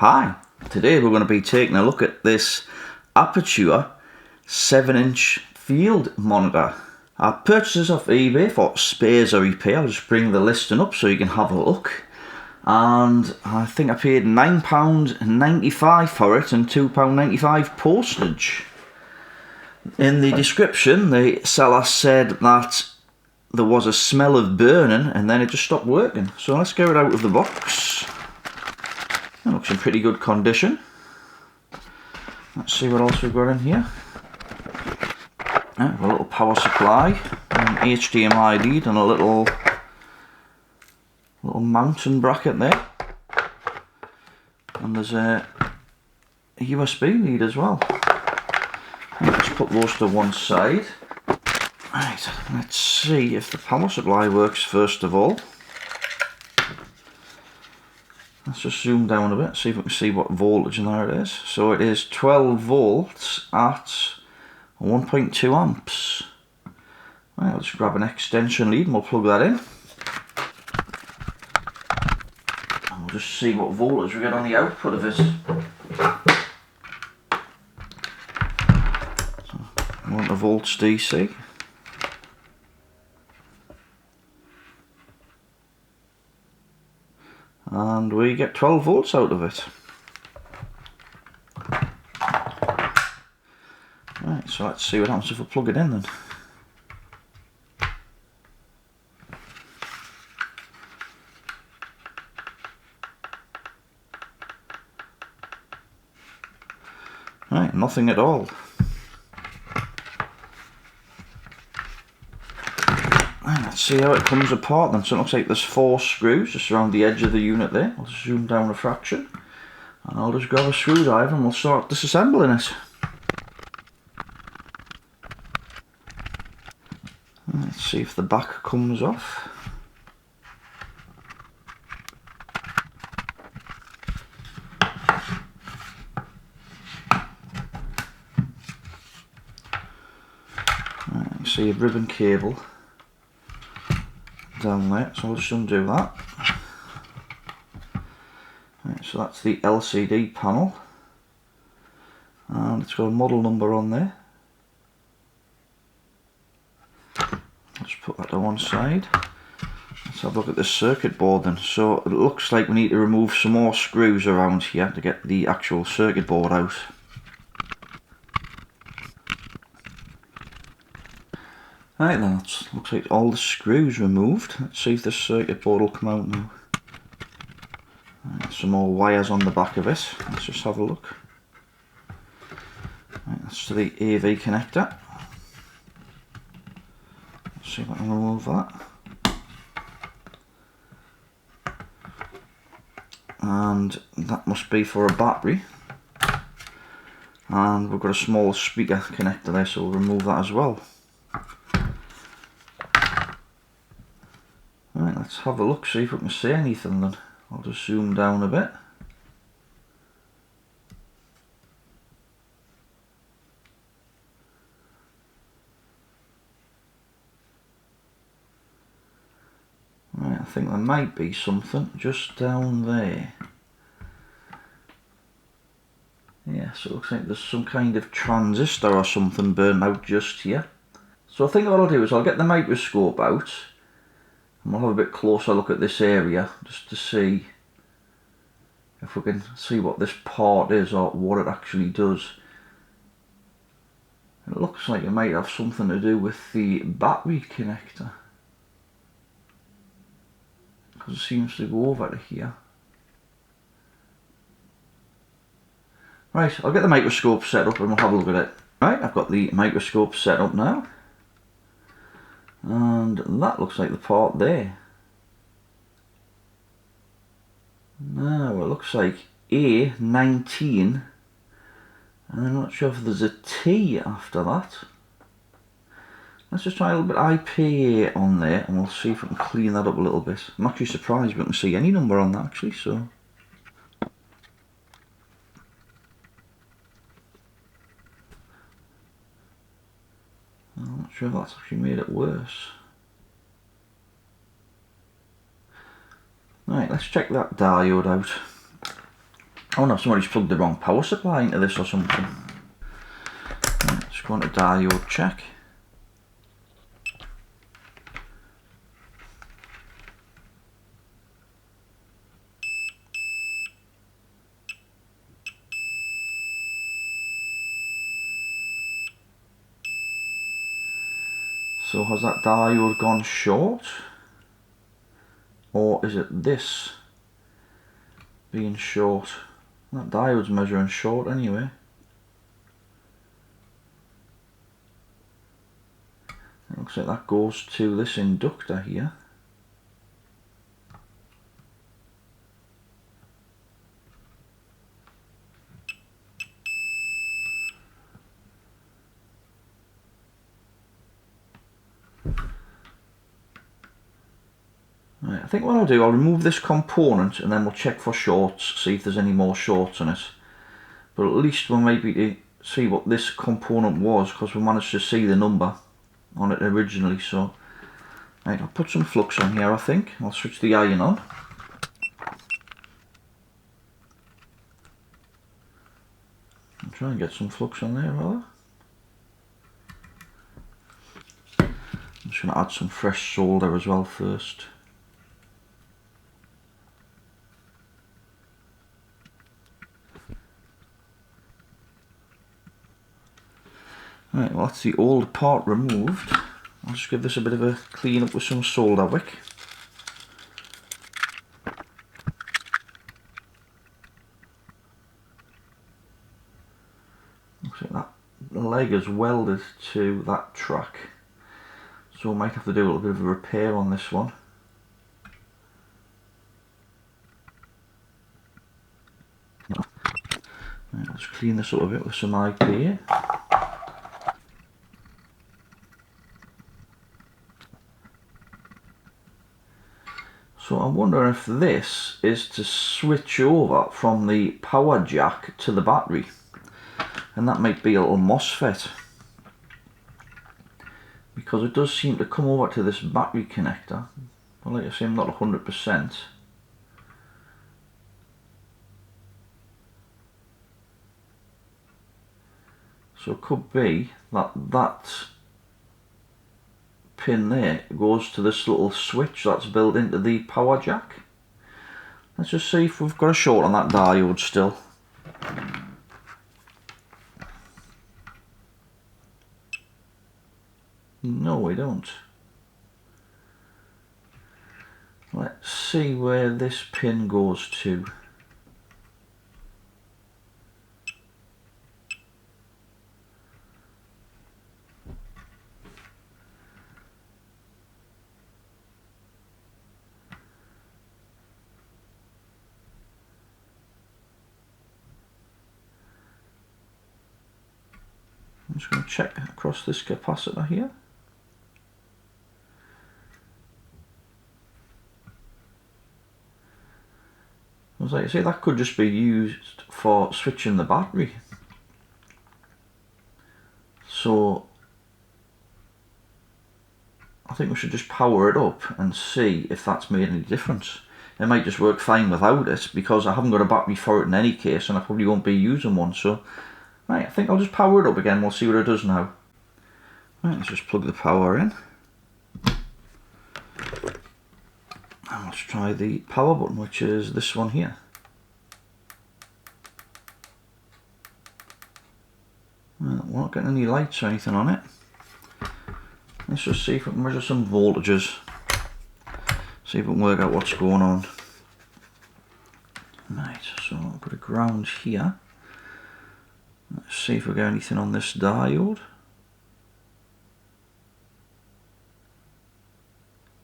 Hi, today we're going to be taking a look at this Aputure 7-inch field monitor. I purchased this off eBay for spares or repair. I'll just bring the listing up so you can have a look. And I think I paid £9.95 for it and £2.95 postage. In the description, the seller said that there was a smell of burning and then it just stopped working. So let's get it out of the box. It looks in pretty good condition. Let's see what else we've got in here. A little power supply, an HDMI lead and a little mounting bracket there. And there's a USB lead as well. Let's put those to one side. Right, let's see if the power supply works first of all. Let's just zoom down a bit, see if we can see what voltage and there it is. So it is 12 volts at 1.2 amps. Right, let's grab an extension lead and we'll plug that in. And we'll just see what voltage we get on the output of it. So, 1 volts DC. And we get 12 volts out of it. Right, so let's see what happens if we plug it in then. Right, nothing at all. Let's see how it comes apart then. So it looks like there's 4 screws just around the edge of the unit there. I'll zoom down a fraction and I'll just grab a screwdriver and we'll start disassembling it. Let's see if the back comes off. Right, you can see a ribbon cable down there, so I'll just undo that. Right, so that's the LCD panel and it's got a model number on there. Let's put that to one side. Let's have a look at the circuit board then. So it looks like we need to remove some more screws around here to get the actual circuit board out. Right then, looks like all the screws removed. Let's see if the circuit board will come out now. Right, some more wires on the back of it. Let's just have a look. Right, that's to the AV connector. Let's see if I can remove that. And that must be for a battery. And we've got a small speaker connector there, so we'll remove that as well. Right, let's have a look, see if we can see anything then. I'll just zoom down a bit. Right, I think there might be something just down there. Yeah, so it looks like there's some kind of transistor or something burned out just here. So I think what I'll do is I'll get the microscope out and we'll have a bit closer look at this area just to see if we can see what this part is or what it actually does. It looks like it might have something to do with the battery connector, because it seems to go over to here. Right, I'll get the microscope set up and we'll have a look at it. Right, I've got the microscope set up now. And that looks like the part there. Now it looks like A19. And I'm not sure if there's a T after that. Let's just try a little bit IPA on there and we'll see if we can clean that up a little bit. I'm actually surprised we can see any number on that actually, so. I'm not sure if that's actually made it worse. Right, let's check that diode out. I wonder if somebody's plugged the wrong power supply into this or something. Right, let's go on to diode check. So has that diode gone short? Or is it this being short? That diode's measuring short anyway. It looks like that goes to this inductor here. Right, I think what I'll do, I'll remove this component and then we'll check for shorts, see if there's any more shorts on it. But at least we'll maybe see what this component was, because we managed to see the number on it originally. So right, I'll put some flux on here. I think I'll switch the iron on. I'll try and get some flux on there rather. I'm just going to add some fresh solder as well first. Right, well that's the old part removed. I'll just give this a bit of a clean up with some solder wick. Looks like that leg is welded to that track, so we might have to do a little bit of a repair on this one. Right, let's clean this up a bit with some IPA. So I'm wondering if this is to switch over from the power jack to the battery, and that might be a little MOSFET, because it does seem to come over to this battery connector, but like I say, I'm not 100%. So it could be that that pin there goes to this little switch that's built into the power jack. Let's just see if we've got a short on that diode still. No, we don't. Let's see where this pin goes to. I'm just going to check across this capacitor here. As I say, that could just be used for switching the battery. So I think we should just power it up and see if that's made any difference. It might just work fine without it, because I haven't got a battery for it in any case, and I probably won't be using one. So right, I think I'll just power it up again. We'll see what it does now. Right, let's just plug the power in. And let's try the power button, which is this one here. Well, we're not getting any lights or anything on it. Let's just see if we can measure some voltages. See if we can work out what's going on. Right, so I'll put a ground here. Let's see if we get anything on this diode.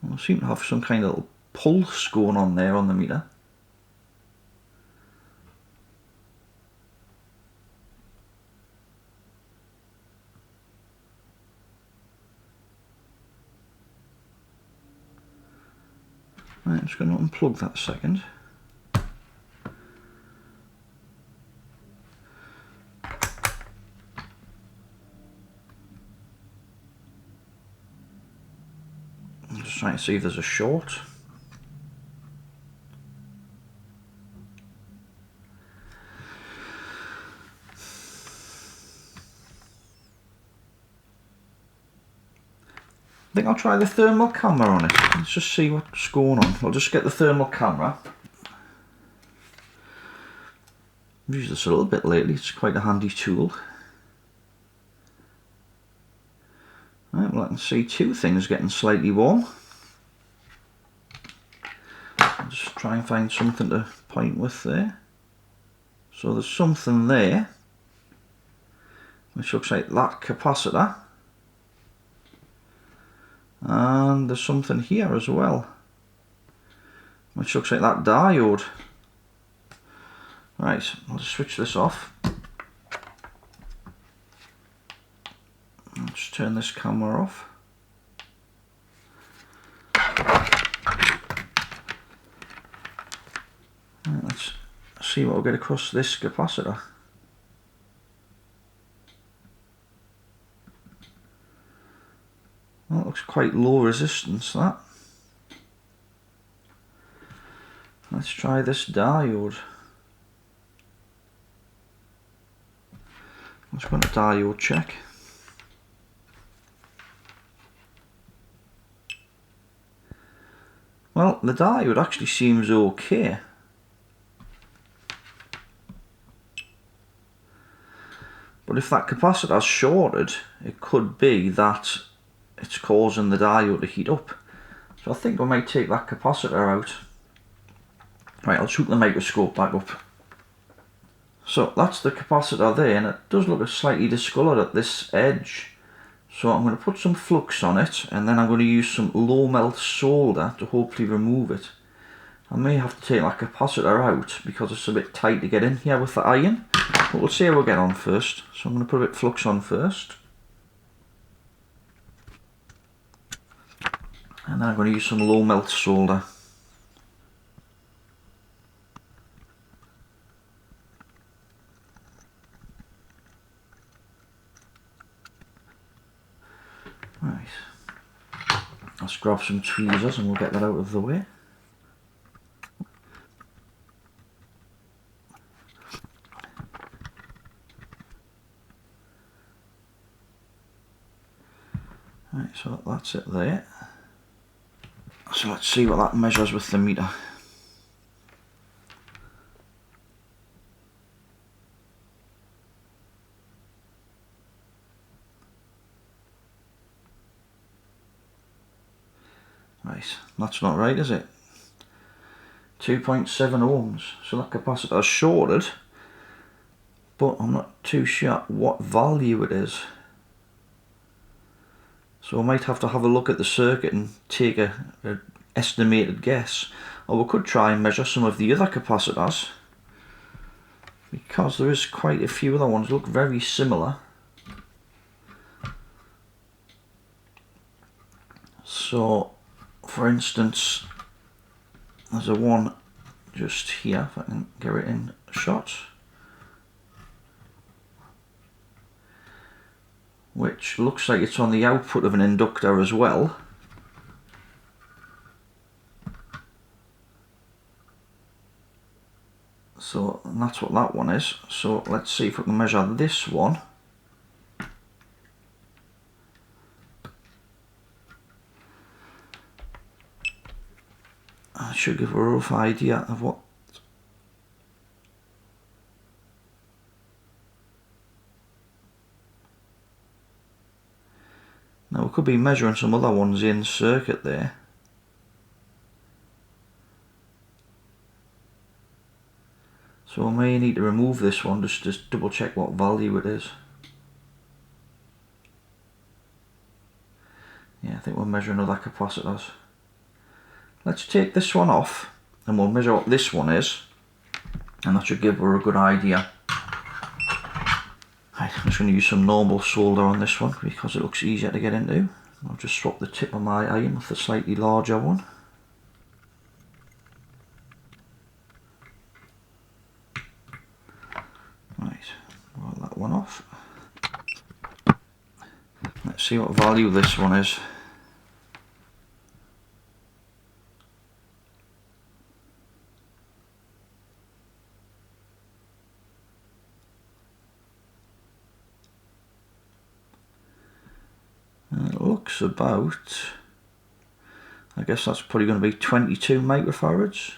We seem to have some kind of little pulse going on there on the meter. Right, I'm just going to unplug that a second. I'm just trying to see if there's a short. I think I'll try the thermal camera on it. Let's just see what's going on. I'll just get the thermal camera. I've used this a little bit lately, it's quite a handy tool. Right, well I can see two things getting slightly warm. I'll just try and find something to point with there. So there's something there, which looks like that capacitor. And there's something here as well, which looks like that diode. Right, I'll just switch this off. I'll just turn this camera off. Right, let's see what we'll get across this capacitor. Well, it looks quite low resistance, that. Let's try this diode. Let's go into diode check. Well, the diode actually seems okay. But if that capacitor's shorted, it could be that it's causing the diode to heat up. So I think we might take that capacitor out. Right, I'll shoot the microscope back up. So that's the capacitor there, and it does look slightly discoloured at this edge. So I'm going to put some flux on it, and then I'm going to use some low melt solder to hopefully remove it. I may have to take that capacitor out because it's a bit tight to get in here with the iron. But we'll see how we get on first. So I'm going to put a bit of flux on first. And then I'm going to use some low melt solder. Right, let's grab some tweezers and we'll get that out of the way. Right, so that's it there. So let's see what that measures with the meter. Right, that's not right, is it? 2.7 ohms. So that capacitor is shorted, but I'm not too sure what value it is. So I might have to have a look at the circuit and take an estimated guess. Or we could try and measure some of the other capacitors, because there is quite a few other ones that look very similar. So, for instance, there's a one just here, if I can get it in shot, which looks like it's on the output of an inductor as well. So that's what that one is. So let's see if we can measure this one. I should give a rough idea of what. Now we could be measuring some other ones in circuit there. So I may need to remove this one just to double check what value it is. Yeah, I think we're measuring other capacitors. Let's take this one off and we'll measure what this one is, and that should give her a good idea. Right, I'm just going to use some normal solder on this one because it looks easier to get into. I'll just swap the tip of my iron with the slightly larger one. Right, roll that one off. Let's see what value this one is. It looks about, I guess that's probably going to be 22 microfarads.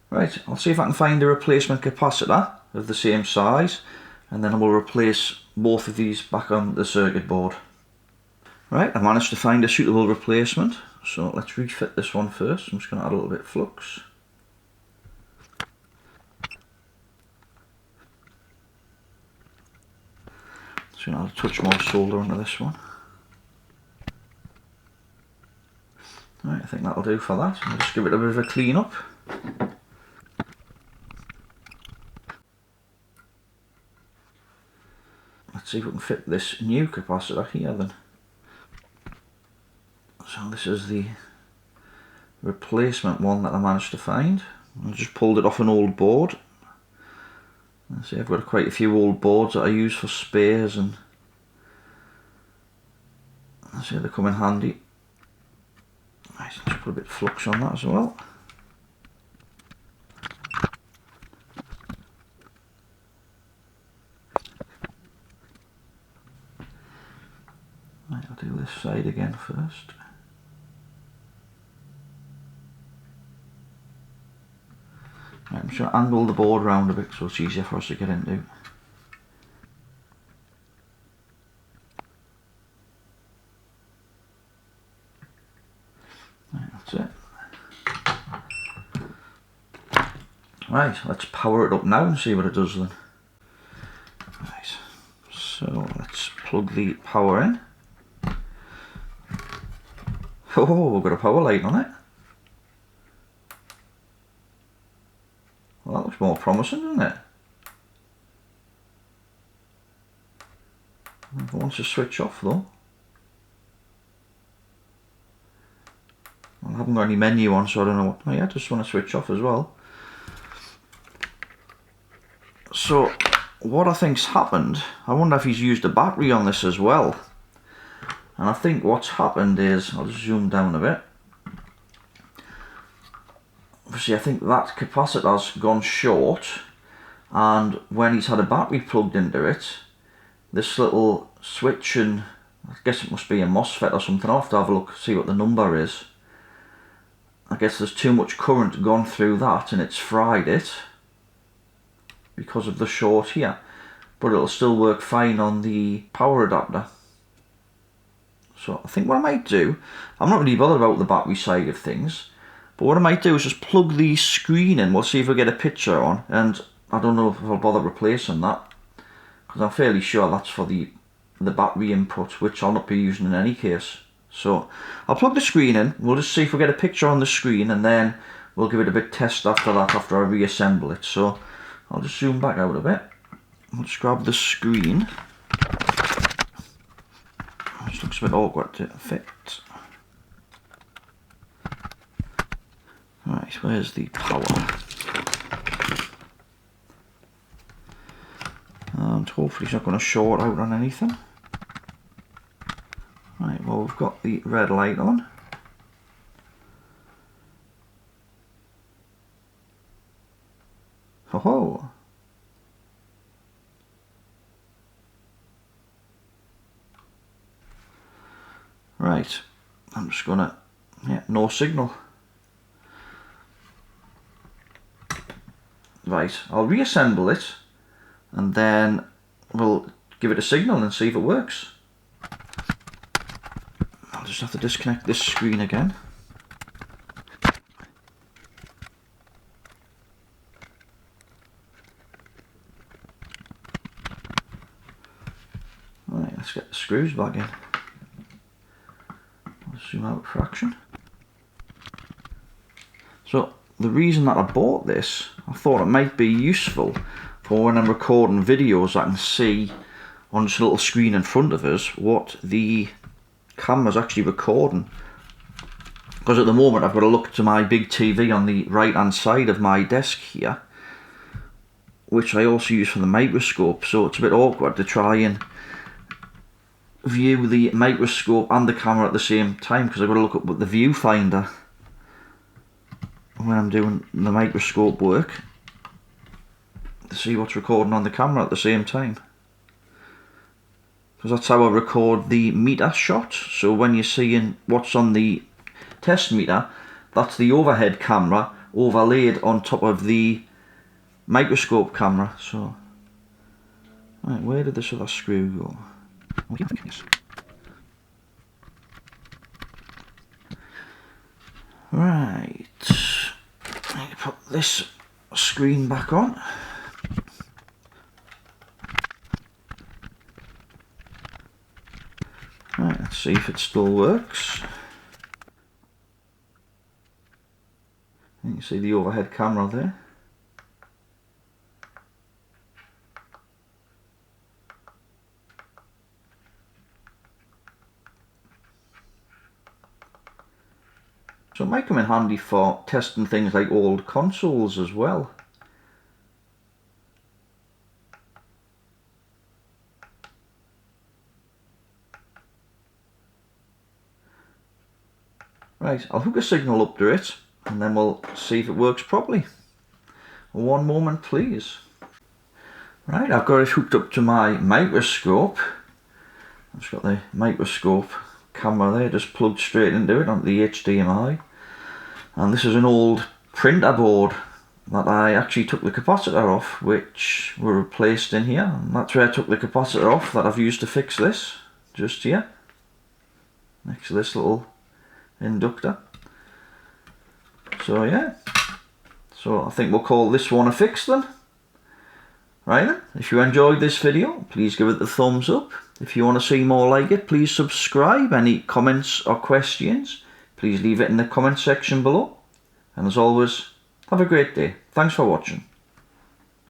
Right, I'll see if I can find a replacement capacitor of the same size, and then I will replace both of these back on the circuit board. Right, I managed to find a suitable replacement, so let's refit this one first. I'm just going to add a little bit of flux. Just going to add a touch more solder onto this one. Right, I think that'll do for that. I'll just give it a bit of a clean up. Let's see if we can fit this new capacitor here then. So this is the replacement one that I managed to find. I just pulled it off an old board. And see, I've got quite a few old boards that I use for spares, and I see they come in handy. Nice, just put a bit of flux on that as well. Right, I'll do this side again first. Right, I'm just going to angle the board round a bit so it's easier for us to get into. Right, that's it. Right, let's power it up now and see what it does then. Right, so let's plug the power in. Oh, we've got a power light on it. Well, that looks more promising, doesn't it? It wants to switch off though. Well, I haven't got any menu on, so I don't know what. Oh yeah, I just want to switch off as well. So, what I think's happened, I wonder if he's used a battery on this as well. And I think what's happened is, I'll just zoom down a bit. Obviously, I think that capacitor's gone short, and when he's had a battery plugged into it, this little switch, and I guess it must be a MOSFET or something. I'll have to have a look, see what the number is. I guess there's too much current gone through that and it's fried it because of the short here, but it'll still work fine on the power adapter. So I think what I might do, I'm not really bothered about the battery side of things, but what I might do is just plug the screen in. We'll see if we get a picture on, and I don't know if I'll bother replacing that, because I'm fairly sure that's for the battery input, which I'll not be using in any case. So I'll plug the screen in, we'll just see if we get a picture on the screen, and then we'll give it a bit test after that, after I reassemble it. So I'll just zoom back out a bit. I'll just grab the screen. This looks a bit awkward to fit. Right, where's the power? And hopefully it's not going to short out on anything. Right, well, we've got the red light on. Ho-ho! Right, I'm just gonna, yeah, no signal. Right, I'll reassemble it and then we'll give it a signal and see if it works. I'll just have to disconnect this screen again. Right, let's get the screws back in. Zoom out a fraction. So the reason that I bought this, I thought it might be useful for when I'm recording videos. I can see on this little screen in front of us what the camera's actually recording, because at the moment I've got to look to my big TV on the right hand side of my desk here, which I also use for the microscope, so it's a bit awkward to try and view the microscope and the camera at the same time, because I've got to look up with the viewfinder when I'm doing the microscope work. to see what's recording on the camera at the same time. Because that's how I record the meter shot. So when you're seeing what's on the test meter, that's the overhead camera overlaid on top of the microscope camera. So, right, where did this other screw go? Oh, yeah, I think yes. Right, I need to put this screen back on. Right, let's see if it still works. You can see the overhead camera there. So it might come in handy for testing things like old consoles as well. Right, I'll hook a signal up to it and then we'll see if it works properly. One moment please. Right, I've got it hooked up to my microscope. I've just got the microscope camera there just plugged straight into it onto the HDMI. And this is an old printer board that I actually took the capacitor off, which were replaced in here. And that's where I took the capacitor off that I've used to fix this, just here, next to this little inductor. So yeah, so I think we'll call this one a fix then. Right then, if you enjoyed this video, please give it the thumbs up. If you want to see more like it, please subscribe. Any comments or questions, please leave it in the comment section below. And as always, have a great day. Thanks for watching.